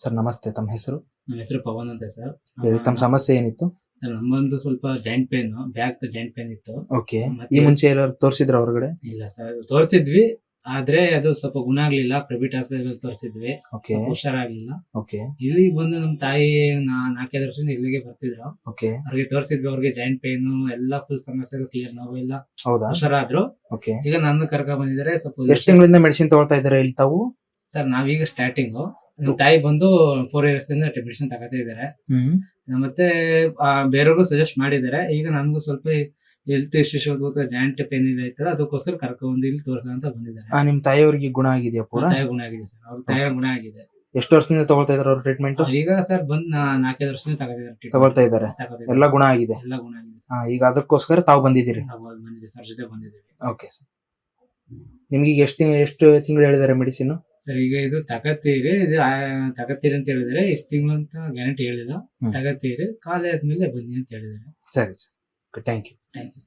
Sir ನಮಸ್ತೆ, ತಮ್ಮ ಹೆಸರು? ನನ್ನ ಹೆಸರು ಪವನ್ ಅಂತ ಸರ್. ಹೇಳಿ, ತಮ್ಮ ಸಮಸ್ಯೆ ಏನಿತ್ತು? ಸರ್ ನಮ್ಮೊಂದು ಸ್ವಲ್ಪ joint pain, back joint pain ಇತ್ತು. ಓಕೆ. ಮತ್ತೆ ಈ ಮುಂಚೆ ಎಲ್ಲಾರು ತೋರಿಸಿದ್ರ ಹೊರಗಡೆ? ಇಲ್ಲ ಸರ್, ತೋರಿಸಿದ್ವಿ. ಆದ್ರೆ ಅದು ಸ್ವಲ್ಪ ಗುಣ ಆಗ್ಲಿಲ್ಲ. ಪ್ರೈವೇಟ್ ಹಾಸ್ಪಿಟಲ್ ತೋರಿಸಿದ್ವಿ, ಓಕೆ ಹುಷಾರಾಗ್ಲಿಲ್ಲ. ಓಕೆ ಇಲ್ಲಿಗೆ ಬಂದು ನಮ್ಮ ತಾಯಿ 4-5 ವರ್ಷದಿಂದ ಇಲ್ಲಿಗೆ ಬರ್ತಿದ್ರು. ಓಕೆ ಅವ್ರಿಗೆ ತೋರಿಸಿದ್ವಿ. ಅವ್ರಿಗೆ ಜಾಯಿಂಟ್ ಪೇನ್ ಎಲ್ಲ ಫುಲ್ ಸಮಸ್ಯೆ ಕ್ಲಿಯರ್, ನೋವು ಎಲ್ಲ ಹೌದಾ? ಹುಷಾರಾದ್ರು. ಓಕೆ. ಈಗ ನನ್ನ ಕರ್ಕ ಬಂದಿದ್ದಾರೆ. ಸ್ವಲ್ಪ ಎಷ್ಟು ತಿಂಗಳಿಂದ ಮೆಡಿಸಿನ್ ತಗೊಳ್ತಾ ಇದ್ದಾರೆ ಇಲ್ಲಿ ತಾವು? ಸರ್ ನಾವೀಗ ಸ್ಟಾರ್ಟಿಂಗ್, ನಮ್ಮ ತಾಯಿ ಬಂದು 4 years ಇಂದ ಮೆಡಿಸಿನ್ ತಗೋತಾ ಇದ್ದಾರೆ. ಮತ್ತೆ ಬೇರೆಯವ್ರಿಗೂ ಸಜೆಸ್ಟ್ ಮಾಡಿದ್ದಾರೆ. ಈಗ ನನಗೂ ಸ್ವಲ್ಪ ಹೆಲ್ತ್ ಇಶ್ಯೂಸ್ ಜಾಯಿಂಟ್ ಪೇನ್ ಇದೆ ಐತಲ್ಲ, ಅದಕ್ಕೋಸ್ಕರ ಕರ್ಕೊಂಡು ಇಲ್ಲಿ ತೋರ್ಸ ಅಂತ ಬಂದಿದ್ದಾರೆ. ನಿಮ್ ತಾಯಿಯವರಿಗೆ ಗುಣ ಆಗಿದೆಯಾ ಪೂರ? ತಾಯಿ ಗುಣ ಆಗಿದೆ ಸರ್, ಅವ್ರ ತಾಯಿ ಗುಣ ಆಗಿದೆ. ಎಷ್ಟು ವರ್ಷದಿಂದ ತಗೊಳ್ತಾ ಇದಾರೆ ಅವ್ರ ಟ್ರೀಟ್ಮೆಂಟ್? ಈಗ ಸರ್ ಬಂದ್ 4-5 ವರ್ಷದಿಂದ ತಗೊಳ್ತಾ ಇದ್ದಾರೆ. ಎಲ್ಲ ಗುಣ ಆಗಿದೆ. ಎಲ್ಲ ಗುಣ ಆಗಿದೆ ಸರ್. ಈಗ ಅದಕ್ಕೋಸ್ಕರ ತಾವು ಬಂದಿದ್ದೀರಿ? ನಾವು ಬಂದಿದ್ದೀವಿ ಸರ್, ಜೊತೆ ಬಂದಿದ್ದೀವಿ. Okay sir. ನಿಮ್ಗೆ ಈಗ ಎಷ್ಟು ತಿಂಗಳು ಹೇಳಿದ್ದಾರೆ ಮೆಡಿಸಿನ್? ಸರ್ ಈಗ ಇದು ತಗತ್ತೀರಿ, ತಗತ್ತೀರಿ ಅಂತ ಹೇಳಿದರೆ. ಎಷ್ಟು ತಿಂಗಳು ಅಂತ ಗ್ಯಾರಂಟಿ ಹೇಳಿಲ್ಲ. ತಗತ್ತೀರಿ, ಕಾಲ ಆದ್ಮೇಲೆ ಬನ್ನಿ ಅಂತ ಹೇಳಿದ್ದಾರೆ. ಸರಿ sir, thank you. Thank you.